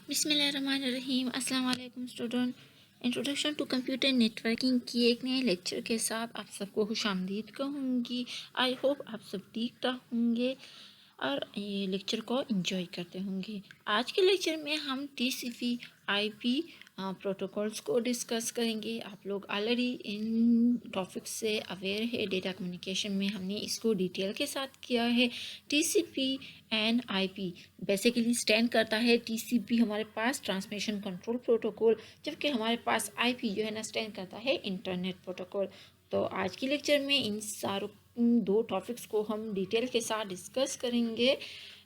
बिस्मिल्लाहिर्रहमानिर्रहीम। अस्सलाम वालेकुम student. Introduction to computer networking की एक नए लेक्चर के साथ आप सबको खुशामदीद कहूँगी। आई होप आप सब ठीक ठाक होंगे और ये लेक्चर को एंजॉय करते होंगे। आज के लेक्चर में हम TCP IP प्रोटोकॉल्स को डिस्कस करेंगे। आप लोग ऑलरेडी इन टॉपिक्स से अवेयर है। डेटा कम्युनिकेशन में हमने इसको डिटेल के साथ किया है। TCP and IP basically stand करता है। TCP हमारे पास ट्रांसमिशन कंट्रोल प्रोटोकॉल, जबकि हमारे पास IP जो है ना स्टैंड करता है इंटरनेट प्रोटोकॉल। तो आज की लेक्चर में इन दो टॉपिक्स को हम डिटेल के साथ डिस्कस करेंगे।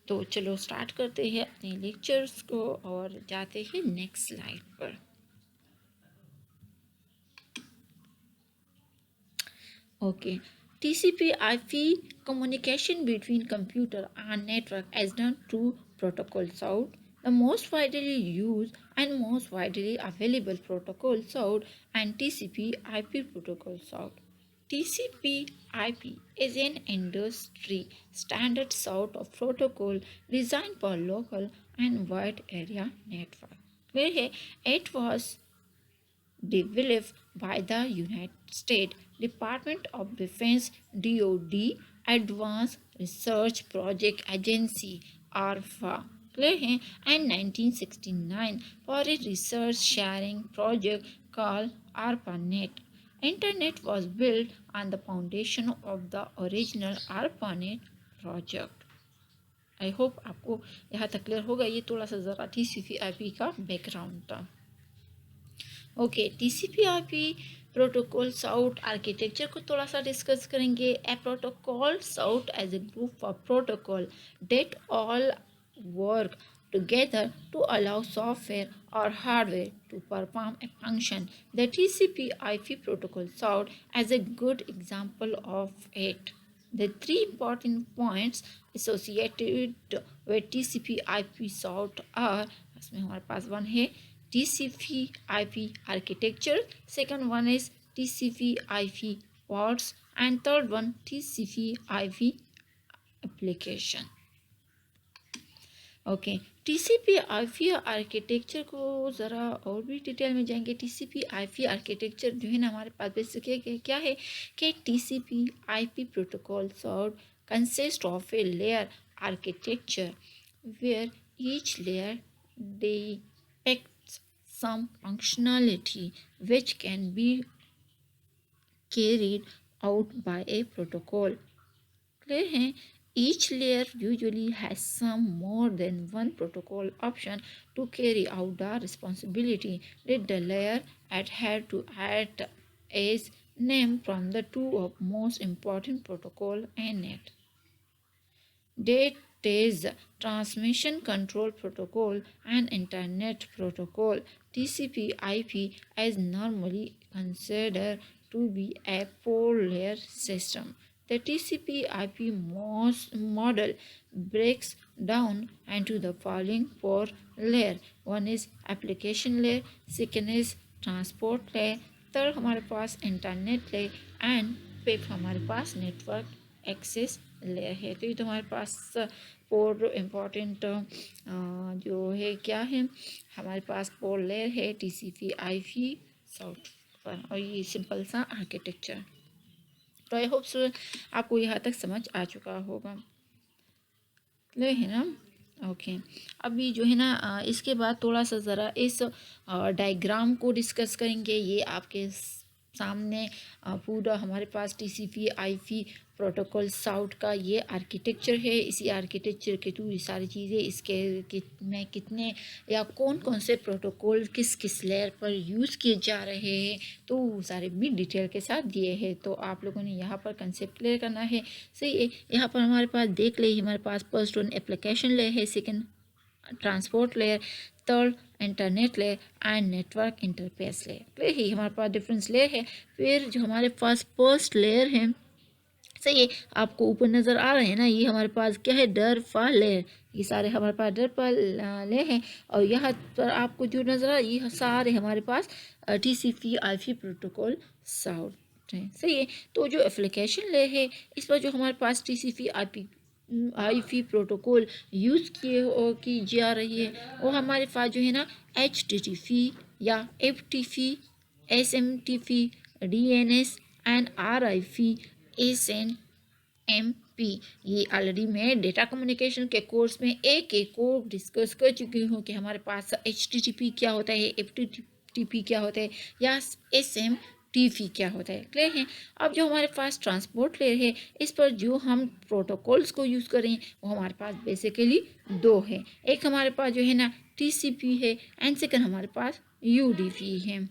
तो चलो स्टार्ट करते हैं अपने लेक्चर्स को और जाते हैं नेक्स्ट स्लाइड पर। Okay, TCP/IP communication between computer and network is done through protocols out. The most widely used and most widely available protocols out and TCP/IP protocols out. TCP/IP is an industry standard sort of protocol designed for local and wide area network. Where it was developed by the United States Department of Defense DoD Advanced Research Project Agency ARPA and 1969 for a research sharing project called ARPANET. Internet was built on the foundation of the original ARPANET project. I hope आपको यहाँ तक clear होगा। ये थोड़ा सा ज़रा TCP/IP का background था। Okay, TCP/IP protocols out architecture को थोड़ा सा डिस्कस करेंगे। A protocols out as a group of protocol that all work together to allow software or hardware to perform a function. The TCP/IP protocol out as a good example of it. The three important points associated with TCP/IP out are, इसमें हमारे पास one है TCP/IP architecture, second one is TCP/IP ports, and third one TCP/IP application. Okay, TCP/IP architecture को ज़रा और भी detail में जाएंगे। TCP/IP architecture जो है ना हमारे पास बेसिकली क्या है कि TCP/IP protocol sort consist of a layer architecture where each layer depicts some functionality which can be carried out by a protocol. Clear है? Each layer usually has some more than one protocol option to carry out the responsibility that the layer adhere to at is named from the two of most important protocol in it. That is Transmission Control Protocol and Internet Protocol. TCP/IP is normally considered to be a four-layer system. The TCP/IP model breaks down into the following four layers. One is application layer, second is transport layer, third हमारे पास internet layer and fifth हमारे पास network access layer है। तो ये तो हमारे पास four important जो है क्या है हमारे पास फोर लेयर है TCP/IP साउट पर, और ये सिंपल सा आर्किटेक्चर। तो आई होप सो आपको यहाँ तक समझ आ चुका होगा, क्लियर है ना। ओके, अभी जो है ना इसके बाद थोड़ा सा ज़रा इस डायग्राम को डिस्कस करेंगे। ये आपके सामने पूरा हमारे पास TCP/IP प्रोटोकॉल साउट का ये आर्किटेक्चर है। इसी आर्किटेक्चर के थ्रू ये सारी चीज़ें इसके में कितने या कौन कौन से प्रोटोकॉल किस किस लेयर पर यूज़ किए जा रहे हैं तो सारे भी डिटेल के साथ दिए हैं। तो आप लोगों ने यहाँ पर कंसेप्ट क्लियर करना है। सही है, यहाँ पर हमारे पास देख ले हमारे पास फर्स्ट वन एप्लीकेशन लेयर है, second transport layer, third internet layer and network interface layer. Clear है, हमारे पास डिफरेंस लेयर है। फिर जो हमारे पास फर्स्ट लेयर है, सही है, आपको ऊपर नज़र आ रहे हैं ना, ये हमारे पास क्या है डर फाल लेयर, ये सारे हमारे पास डर फाल लेयर हैं। और यहाँ पर आपको जो नज़र आ रहा है ये सारे हमारे पास TCP/IP प्रोटोकॉल साउट हैं। सही है, तो जो एप्लीकेशन लेयर है इस पर जो हमारे पास TCP/IP वाईफाई प्रोटोकॉल यूज़ की जा रही है वो हमारे पास जो है ना HTTP या FTP, SMTP, DNS and RIP, SMP। ये ऑलरेडी मैं डेटा कम्युनिकेशन के कोर्स में एक को डिस्कस कर चुकी हूँ कि हमारे पास HTTP क्या होता है, FTP क्या होता है या SMTP क्या होता है। क्लियर है। अब जो हमारे पास ट्रांसपोर्ट लेयर है इस पर जो हम प्रोटोकॉल्स को यूज़ करें वो हमारे पास बेसिकली दो है। एक हमारे पास जो है ना TCP है एंड सेकंड हमारे पास UDP है।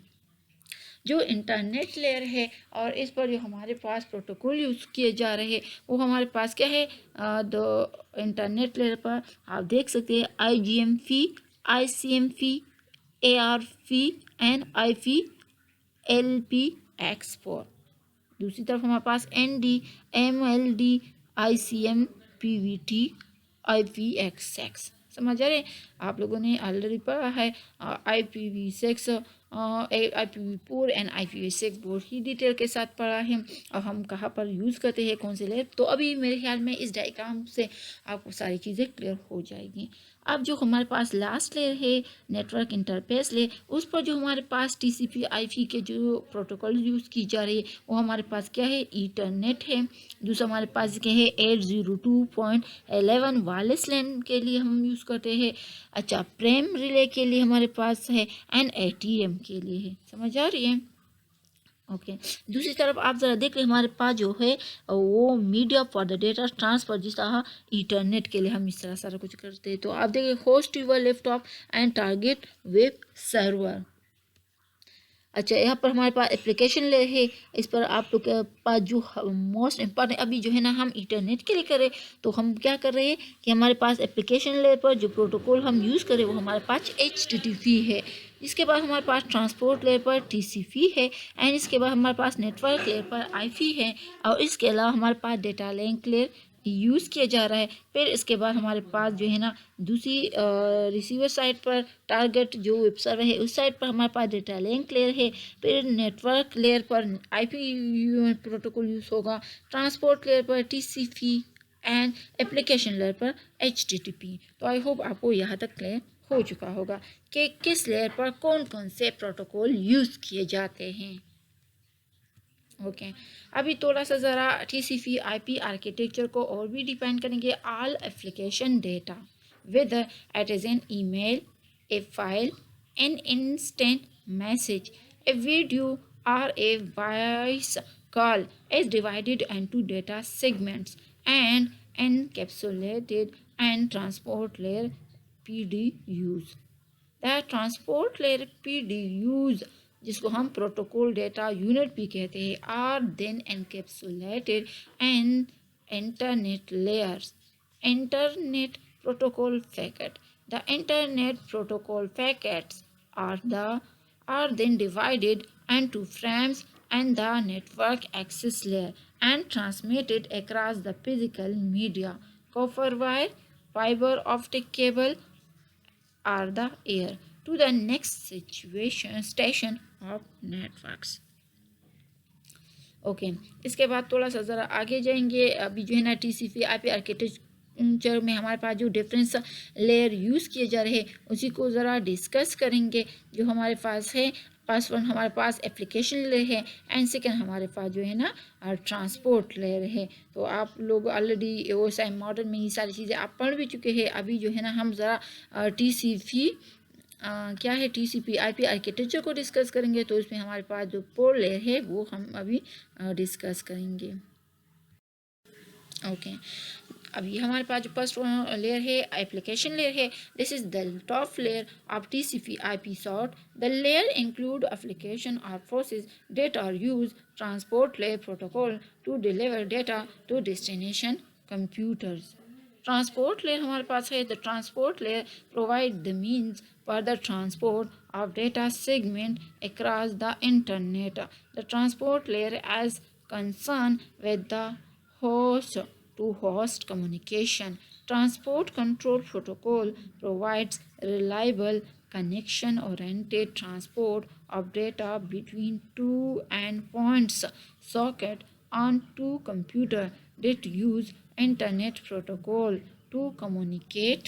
जो इंटरनेट लेयर है और इस पर जो हमारे पास प्रोटोकॉल यूज़ किए जा रहे हैं वो हमारे पास क्या है, दो इंटरनेट लेयर पर आप देख सकते हैं IGMP, ICMP, ARP and IPLPX4। दूसरी तरफ हमारे पास ND, MLD, ICM, PVT, IPX6। समझ आ रहे आप लोगों ने ऑलरेडी पढ़ा है IPv6, IPv4 एंड IPv6 बहुत ही डिटेल के साथ पढ़ा है और हम कहाँ पर यूज़ करते हैं कौन से लेयर। तो अभी मेरे ख्याल में इस डायग्राम से आपको सारी चीज़ें क्लियर हो जाएगी। अब जो हमारे पास लास्ट लेयर है नेटवर्क इंटरफेस लेयर, उस पर जो हमारे पास TCP IP के जो प्रोटोकॉल यूज़ की जा रही है वो हमारे पास क्या है, ईथरनेट है। दूसरा हमारे पास क्या है 802.11 वायरलेस लैन के लिए हम यूज़ करते हैं। अच्छा, प्रेम रिले के लिए हमारे पास है एंड ATM के लिए है। समझ आ रही है। ओके दूसरी तरफ आप ज़रा देख रहे हमारे पास जो है वो media for the data transfer, जिस तरह इंटरनेट के लिए हम इस तरह सारा कुछ करते हैं। तो आप देखिए host your laptop and target web server. अच्छा, यहाँ पर हमारे पास एप्लीकेशन ले है। इस पर आप लोग के पास जो मोस्ट इम्पॉर्टेंट अभी जो है ना हम इंटरनेट के लिए करें तो हम क्या कर रहे हैं कि हमारे पास एप्लीकेशन लेयर पर जो प्रोटोकॉल हम यूज़ करें वो हमारे पास HTTP है। इसके बाद हमारे पास ट्रांसपोर्ट लेयर पर TCP है एंड इसके बाद हमारे पास नेटवर्क लेयर पर IP है और इसके अलावा हमारे पास डेटा लिंक लेयर यूज़ किया जा रहा है। फिर इसके बाद हमारे पास जो है ना दूसरी रिसीवर साइड पर टारगेट जो वेब सर्वर है उस साइड पर हमारे पास डेटा लिंक लेयर है। फिर नेटवर्क लेयर पर IP प्रोटोकॉल यूज़ होगा। ट्रांसपोर्ट लेयर पर TCP एंड एप्लीकेशन लेयर पर HTTP। तो आई होप आपको यहाँ तक क्लियर हो चुका होगा कि किस लेयर पर कौन कौन से प्रोटोकॉल यूज़ किए जाते हैं। ओके अभी थोड़ा सा ज़रा TCP IP आर्किटेक्चर को और भी डिफाइन करेंगे। All application data whether it is an email, a file, an instant message, a video or a voice call is divided into data segments and encapsulated and transport layer PDUs। The transport layer PDUs जिसको हम protocol data unit भी कहते हैं are then encapsulated and internet layers internet protocol packet. The internet protocol packets are then divided into frames and the network access layer and transmitted across the physical media, copper wire, fiber optic cable, are the air to the next station of networks। Okay इसके बाद थोड़ा सा ज़रा आगे जाएंगे। अभी जो है ना TCP IP आर्किटेक्चर में हमारे पास जो डिफरेंस लेयर यूज़ किए जा रहे हैं उसी को ज़रा डिस्कस करेंगे। जो हमारे पास है फर्स्ट वन हमारे पास एप्लीकेशन लेयर है एंड सेकेंड हमारे पास जो है ना ट्रांसपोर्ट लेयर है। तो आप लोग ऑलरेडी OSI मॉडल में ये सारी चीज़ें आप पढ़ भी चुके हैं। अभी जो है ना हम ज़रा TCP क्या है TCP IP आर्किटेक्चर को डिस्कस करेंगे। तो इसमें हमारे पास जो पोर लेयर है वो हम अभी डिस्कस करेंगे। ओके अभी हमारे पास जो फर्स्ट लेयर है एप्लीकेशन लेयर है। This is the top layer of TCP IP sort। The layer include application और process that are use transport layer protocol to deliver data to destination computers। Transport layer हमारे पास है। The transport layer provide the means for the transport of data segment across the internet. The transport layer as concern with the host to host communication। Transport control protocol provides reliable connection oriented transport of data between two endpoints socket on two computers that use internet protocol to communicate.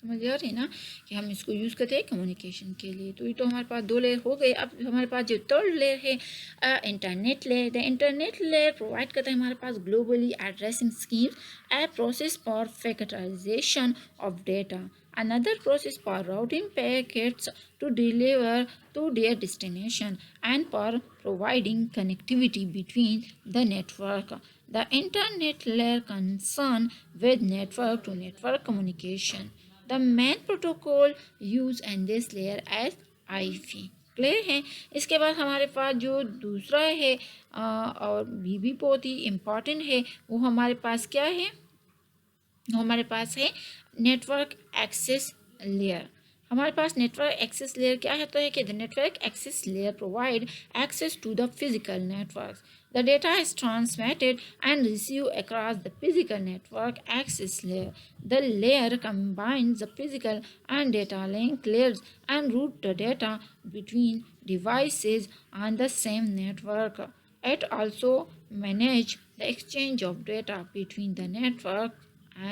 समझ आ रही ना कि हम इसको use करते हैं communication के लिए। तो ये तो हमारे पास दो लेयर हो गए। अब हमारे पास जो थर्ड लेयर है internet layer. The internet layer provide करता है हमारे पास globally addressing scheme a process for packetization of data, another process for routing packets to deliver to their destination and for providing connectivity between the network. The internet layer concern with network to network communication. The main protocol used in this layer as IP. Clear है। इसके बाद हमारे पास जो दूसरा है और भी बहुत ही इम्पॉर्टेंट है, वो हमारे पास क्या है, हमारे पास है नेटवर्क एक्सेस लेयर। हमारे पास नेटवर्क एक्सेस लेयर क्या है, तो है कि the network access layer provide access to the physical network. The data is transmitted and received across the physical network access layer. The layer combines the physical and data link layers and route the data between devices on the same network. It also manages the exchange of data between the network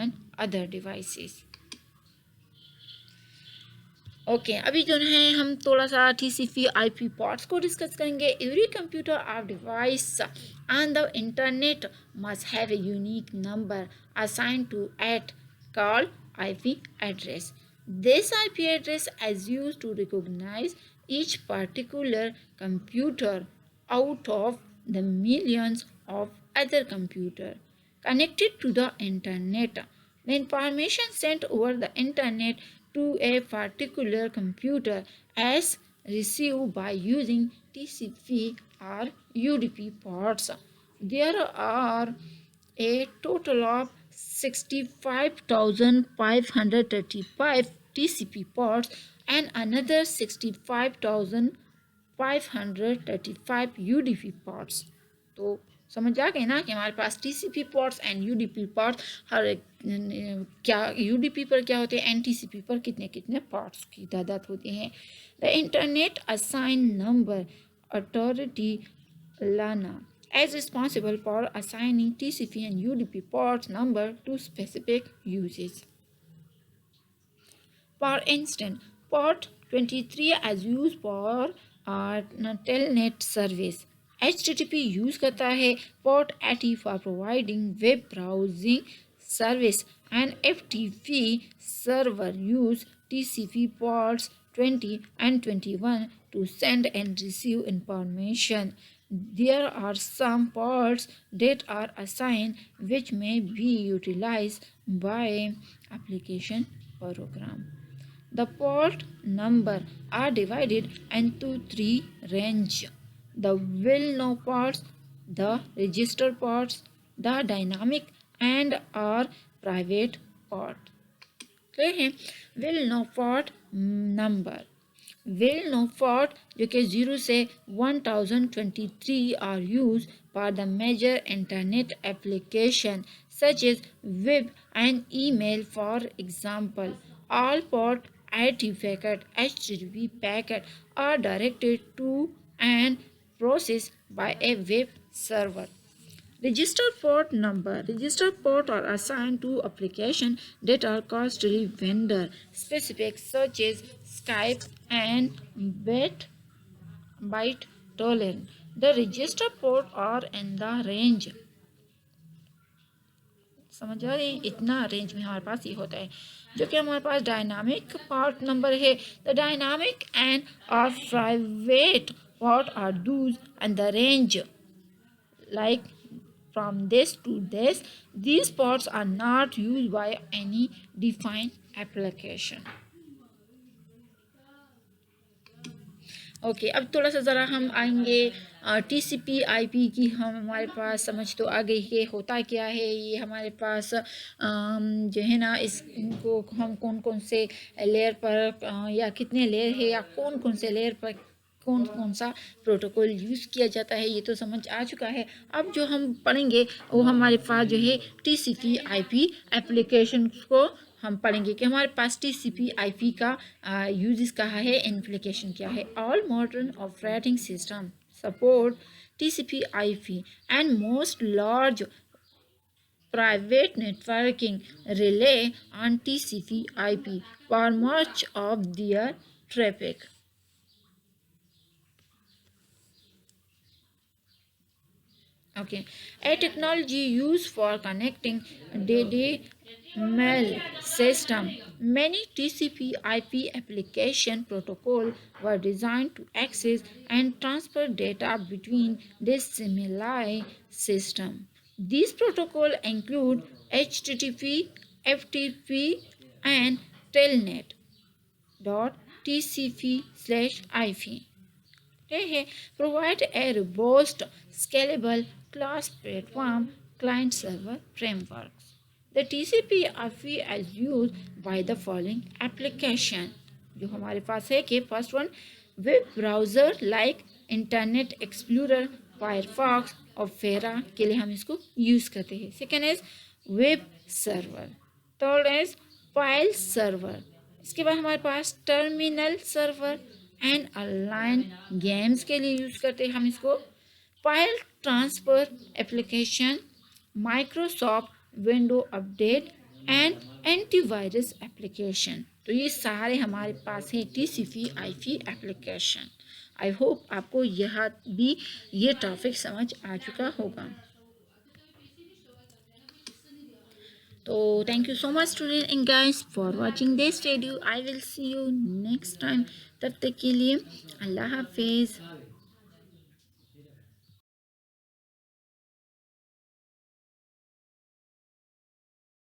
and other devices. Okay अभी जो है हम थोड़ा सा TCP IP ports को discuss करेंगे। Every computer और device on the internet must have a unique number assigned to it called IP address. This IP address is used to recognize each particular computer out of the millions of other computers connected to the internet. The information sent over the internet to a particular computer is received by using TCP or UDP ports. There are a total of 65,535 TCP ports and another 65,535 UDP ports. तो समझ आ गए ना कि हमारे पास TCP ports and UDP ports हर क्या UDP पर क्या होते हैं एंड TCP पर कितने कितने ports की तादाद होती हैं। The internet assign number authority LANA is responsible for assigning TCP and UDP ports number to specific uses. For instance, port 23 is used for telnet service. HTTP use करता है port 80 for providing web browsing service and FTP server use TCP ports 20 and 21 to send and receive information. There are some ports that are assigned which may be utilized by application program. The port number are divided into three ranges: the will-know ports, the register ports, the dynamic and or private port. Clear है। Will know port number, will know port जो कि 0 से 1023 are use for the major internet application such as web and email. For example, all port IT packet HTTP packet are directed to and processed by a web server. Register port number. Register port are assigned to application that are costly vendor specific such as Skype and ByteTorrent. The register port are in the range, समझ आ रही, इतना range में हमारे पास ये होता है। जो कि हमारे पास डायनामिक पोर्ट नंबर है, द डायनामिक एंड और private port are those and the range like from this to this. These ports are not used by any defined application. Okay अब थोड़ा सा ज़रा हम आएंगे TCP IP की। हमारे पास समझ तो आ गई है होता क्या है ये। हमारे पास जो है ना इसको हम कौन कौन से लेयर पर या कितने लेयर है या कौन कौन से लेयर पर कौन कौन सा प्रोटोकॉल यूज़ किया जाता है ये तो समझ आ चुका है। अब जो हम पढ़ेंगे वो हमारे पास जो है TCP/IP एप्लीकेशन को हम पढ़ेंगे कि हमारे पास TCP/IP का यूजेस कहाँ है, एप्लीकेशन क्या है। All modern operating system support TCP/IP and most large private networking rely on TCP/IP for much of their traffic. Okay, a technology used for connecting mail system. Many TCP/IP application protocols were designed to access and transfer data between dissimilar systems. These protocols include HTTP, FTP, and Telnet. TCP/IP. They provide a robust, scalable, class platform client-server frameworks. The TCP/IP is used by the following application. जो हमारे पास है कि first one web browser like Internet Explorer, Firefox और फेरा के लिए हम इसको यूज़ करते हैं। Second is web server, third is file server, इसके बाद हमारे पास terminal server and online games के लिए यूज़ करते हैं हम इसको। File transfer application, Microsoft window update and antivirus application. तो ये सारे हमारे पास हैं TCP/IP एप्लीकेशन। आई होप आपको यह भी ये टॉपिक समझ आ चुका होगा। तो thank you so much student and guys for watching this video. I will see you next time. तब तक के लिए अल्लाह हाफिज़।